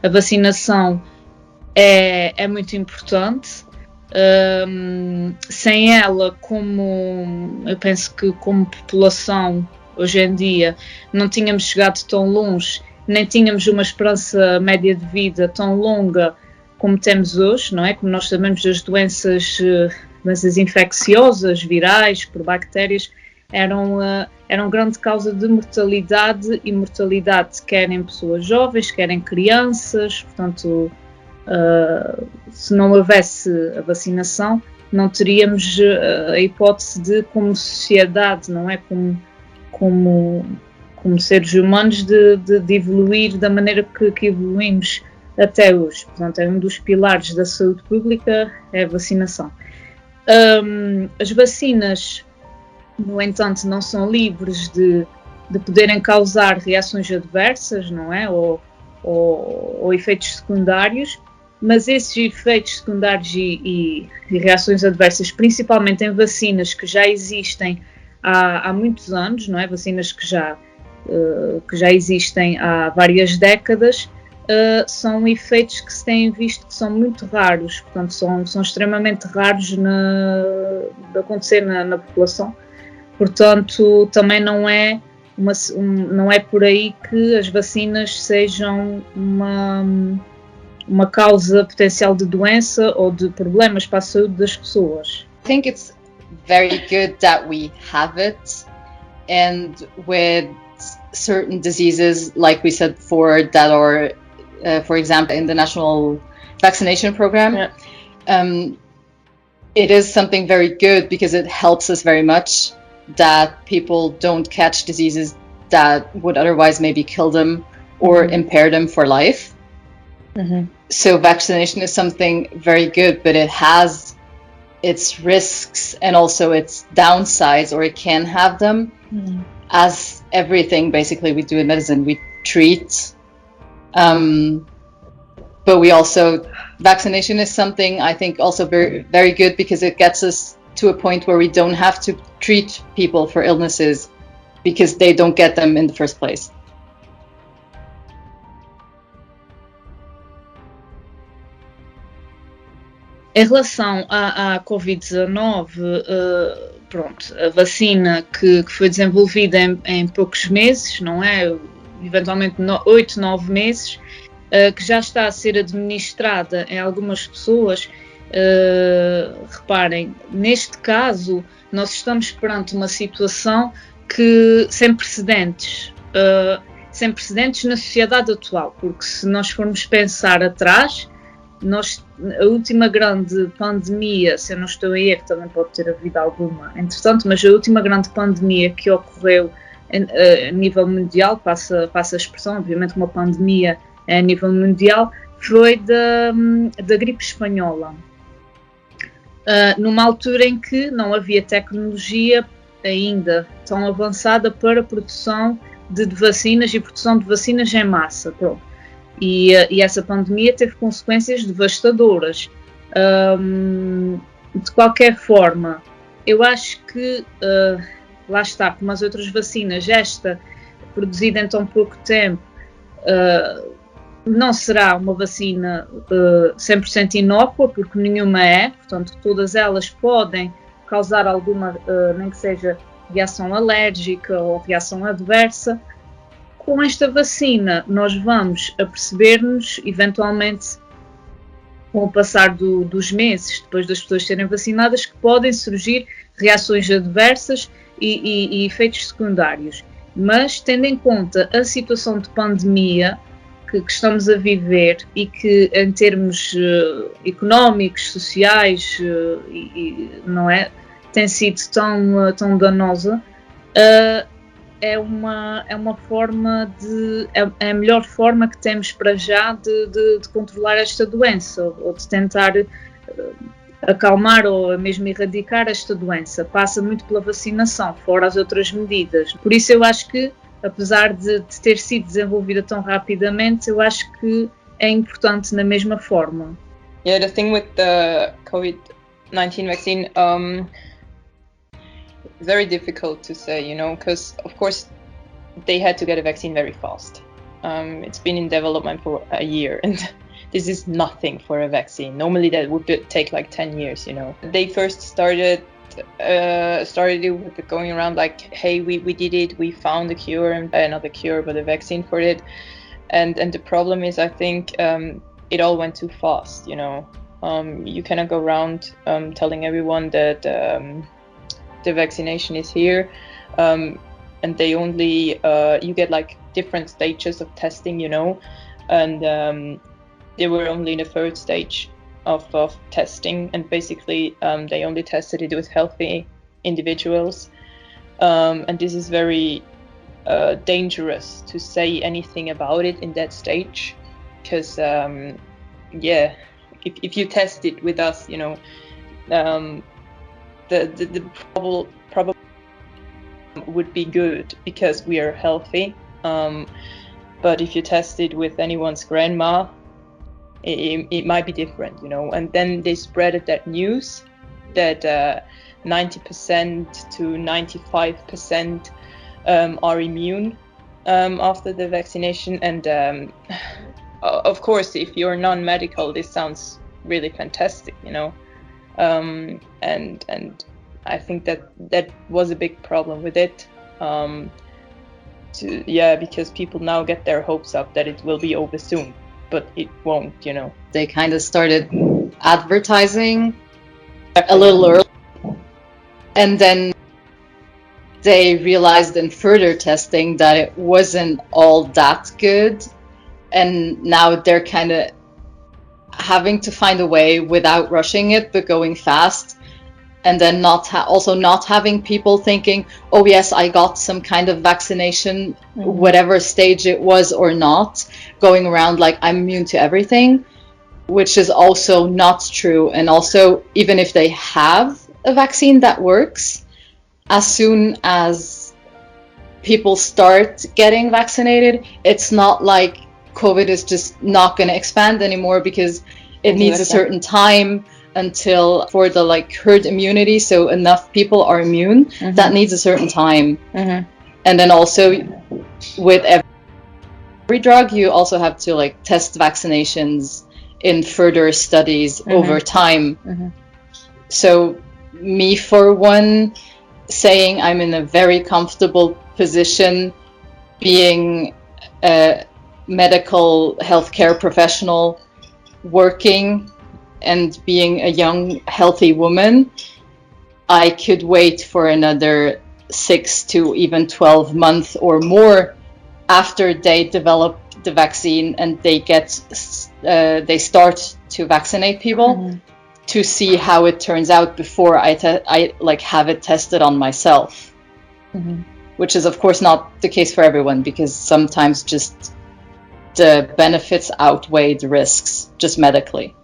a vacinação é muito importante. Sem ela, eu penso que como população hoje em dia não tínhamos chegado tão longe, nem tínhamos uma esperança média de vida tão longa como temos hoje, não é? Como nós sabemos, as doenças infecciosas, virais, por bactérias, eram grande causa de mortalidade, e mortalidade quer em pessoas jovens, quer em crianças. Portanto, se não houvesse a vacinação, não teríamos a hipótese de, como sociedade, não é? Como seres humanos, de evoluir da maneira que evoluímos até hoje. Portanto, é um dos pilares da saúde pública, é a vacinação. As vacinas, no entanto, não são livres de poderem causar reações adversas, não é? Ou efeitos secundários, mas esses efeitos secundários e reações adversas, principalmente em vacinas que já existem há muitos anos, não é? Vacinas que já existem há várias décadas, são efeitos que se têm visto que são muito raros. Portanto, são extremamente raros de acontecer na população. Portanto, também não é por aí que as vacinas sejam uma causa potencial de doença ou de problemas para a saúde das pessoas. I think it's very good that we have it, and with certain diseases, like we said before, that are, for example, in the national vaccination program, it is something very good because it helps us very much that people don't catch diseases that would otherwise maybe kill them or impair them for life. So vaccination is something very good, but it has its risks and also its downsides, or it can have them. As everything basically we do in medicine, we treat, but we also, vaccination is something I think also very, very good because it gets us to a point where we don't have to treat people for illnesses because they don't get them in the first place. Em relação à Covid-19, a vacina que foi desenvolvida em poucos meses, não é? Eventualmente 8, 9 meses, que já está a ser administrada em algumas pessoas. Reparem, neste caso, nós estamos perante uma situação sem precedentes na sociedade atual, porque se nós formos pensar atrás, a última grande pandemia, se eu não estou a erro, também pode ter havido alguma, entretanto, mas a última grande pandemia que ocorreu a nível mundial, passa a expressão, obviamente uma pandemia a nível mundial, foi da gripe espanhola. Numa altura em que não havia tecnologia ainda tão avançada para a produção de vacinas e produção de vacinas em massa. Pronto. E essa pandemia teve consequências devastadoras. De qualquer forma, eu acho que, lá está, como as outras vacinas, esta, produzida em tão pouco tempo, não será uma vacina 100% inócua, porque nenhuma é. Portanto, todas elas podem causar alguma, nem que seja reação alérgica ou reação adversa. Com esta vacina, nós vamos aperceber-nos, eventualmente, com o passar dos meses, depois das pessoas serem vacinadas, que podem surgir reações adversas e efeitos secundários. Mas, tendo em conta a situação de pandemia que estamos a viver e que, em termos económicos, sociais, não é, tem sido tão danosa, é uma forma é a melhor forma que temos para já de controlar esta doença, ou de tentar acalmar ou mesmo erradicar esta doença. Passa muito pela vacinação, fora as outras medidas. Por isso eu acho que, apesar de ter sido desenvolvida tão rapidamente, eu acho que é importante na mesma forma. Yeah, the thing with the COVID-19 vaccine, very difficult to say, because of course they had to get a vaccine very fast. It's been in development for a year, and this is nothing for a vaccine. Normally that would take like 10 years, you know. They first started it with going around like, hey, we did it, we found a cure, and not a cure but a vaccine for it. And the problem is, I think it all went too fast, you know. You cannot go around telling everyone that the vaccination is here, and they only you get like different stages of testing, you know, and they were only in the third stage of testing, and basically they only tested it with healthy individuals, and this is very dangerous to say anything about it in that stage, because if you test it with us, you know, the problem would be good because we are healthy, but if you test it with anyone's grandma, it might be different, you know. And then they spread that news that 90% to 95% are immune after the vaccination, and of course, if you're non-medical, this sounds really fantastic, you know. And I think that was a big problem with it. Because people now get their hopes up that it will be over soon, but it won't, you know. They kind of started advertising a little early, and then they realized in further testing that it wasn't all that good, and now they're kind of having to find a way without rushing it but going fast, and then not having people thinking, oh yes, I got some kind of vaccination, whatever stage it was or not, going around like I'm immune to everything, which is also not true. And also, even if they have a vaccine that works, as soon as people start getting vaccinated, it's not like COVID is just not going to expand anymore, because it needs a certain time until for the like herd immunity, so enough people are immune, that needs a certain time. And then also with every drug, you also have to like test vaccinations in further studies over time. So me, for one, saying I'm in a very comfortable position being a medical healthcare professional working and being a young healthy woman, I could wait for another 6 to even 12 months or more after they develop the vaccine and they start to vaccinate people to see how it turns out before I like have it tested on myself, which is of course not the case for everyone, because sometimes just the benefits outweigh the risks just medically.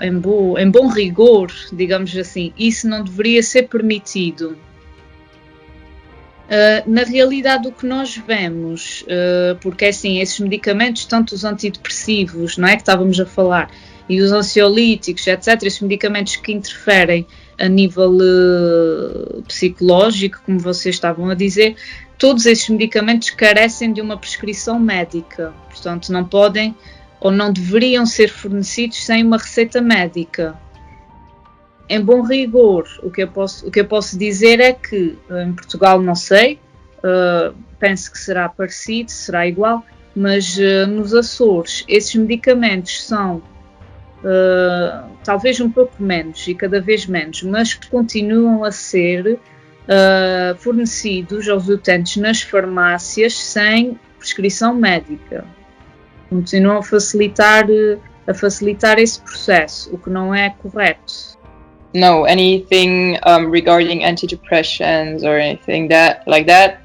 Em bom rigor, digamos assim, isso não deveria ser permitido. Na realidade, o que nós vemos, porque assim, esses medicamentos, tanto os antidepressivos, não é, que estávamos a falar, e os ansiolíticos, etc., esses medicamentos que interferem a nível psicológico, como vocês estavam a dizer, todos esses medicamentos carecem de uma prescrição médica, portanto não podem ou não deveriam ser fornecidos sem uma receita médica. Em bom rigor, o que eu posso dizer é que em Portugal não sei, penso que será parecido, será igual, mas nos Açores esses medicamentos são talvez um pouco menos e cada vez menos, mas continuam a ser fornecidos aos utentes nas farmácias sem prescrição médica. Continuam a facilitar esse processo, o que não é correto. No, anything regarding antidepressants or anything like that,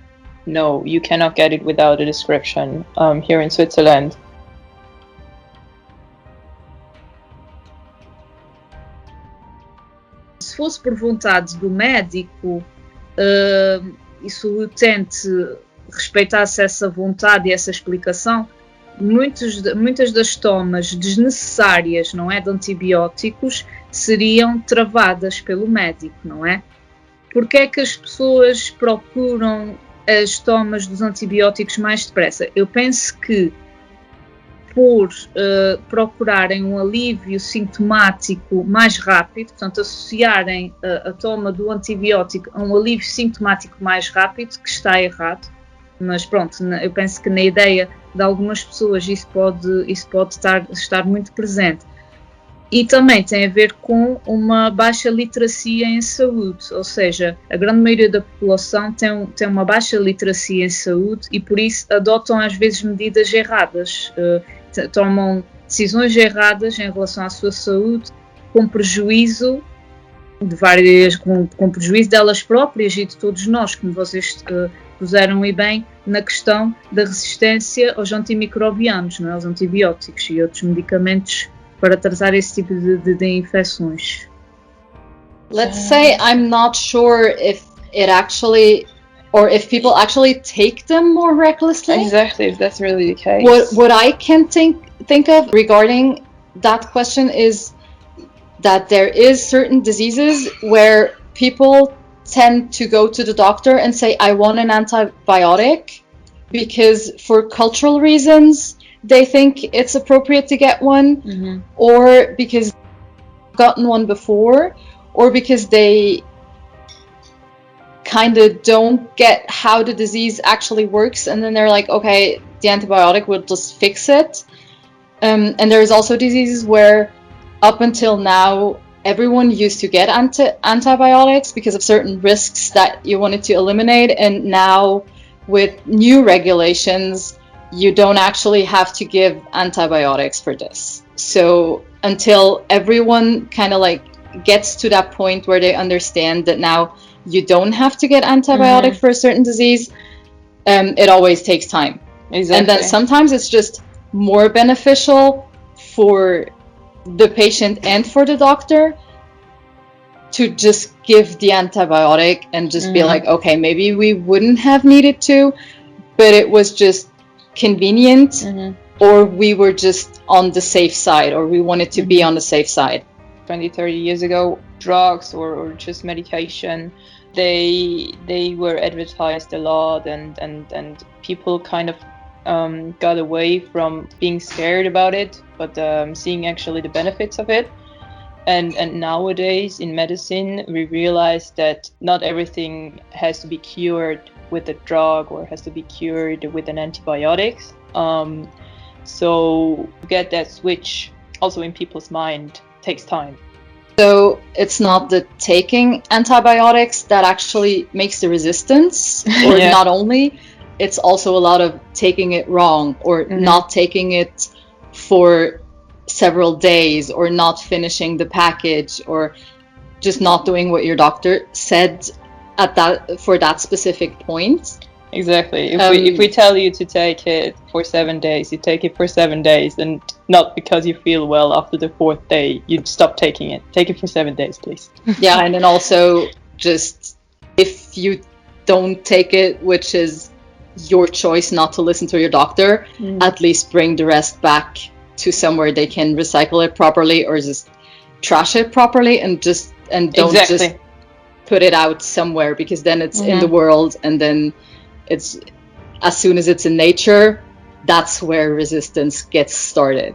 no, you cannot get it without a description here in Switzerland. fosse por vontade do médico e se o utente respeitasse essa vontade e essa explicação, muitas das tomas desnecessárias, não é, de antibióticos seriam travadas pelo médico, não é? Porque é que as pessoas procuram as tomas dos antibióticos mais depressa? Eu penso que por procurarem um alívio sintomático mais rápido, portanto associarem a toma do antibiótico a um alívio sintomático mais rápido, que está errado, mas pronto, eu penso que na ideia de algumas pessoas isso pode estar muito presente. E também tem a ver com uma baixa literacia em saúde, ou seja, a grande maioria da população tem uma baixa literacia em saúde e por isso adotam às vezes medidas erradas, tomam decisões erradas em relação à sua saúde, com prejuízo com prejuízo delas próprias e de todos nós, como vocês puseram e bem, na questão da resistência aos antimicrobianos, não é? Aos antibióticos e outros medicamentos para tratar esse tipo de infecções. Let's say I'm not sure if it actually, or if people actually take them more recklessly. Exactly, if that's really the case. What I can think of regarding that question is that there is certain diseases where people tend to go to the doctor and say, I want an antibiotic, because for cultural reasons they think it's appropriate to get one, or because they've gotten one before, or because they kind of don't get how the disease actually works, and then they're like, okay, the antibiotic will just fix it. And there's also diseases where up until now everyone used to get antibiotics because of certain risks that you wanted to eliminate, and now with new regulations you don't actually have to give antibiotics for this. So until everyone kind of like gets to that point where they understand that now you don't have to get antibiotic for a certain disease, it always takes time. Exactly. And then sometimes it's just more beneficial for the patient and for the doctor to just give the antibiotic and just be like, okay, maybe we wouldn't have needed to, but it was just convenient, or we were just on the safe side, or we wanted to be on the safe side. 20-30 years ago, drugs or just medication, they were advertised a lot, and people kind of got away from being scared about it, but seeing actually the benefits of it. And nowadays in medicine we realize that not everything has to be cured with a drug or has to be cured with an antibiotics. So to get that switch also in people's mind takes time. So it's not the taking antibiotics that actually makes the resistance, or not only, it's also a lot of taking it wrong, or not taking it for several days, or not finishing the package, or just not doing what your doctor said for that specific point. Exactly. If we tell you to take it for 7 days, you take it for 7 days, and not because you feel well after the 4th day, you stop taking it. Take it for 7 days, please. Yeah, and then also just if you don't take it, which is your choice not to listen to your doctor, at least bring the rest back to somewhere they can recycle it properly, or just trash it properly, and don't just put it out somewhere, because then it's in the world, and then it's, as soon as it's in nature, that's where resistance gets started.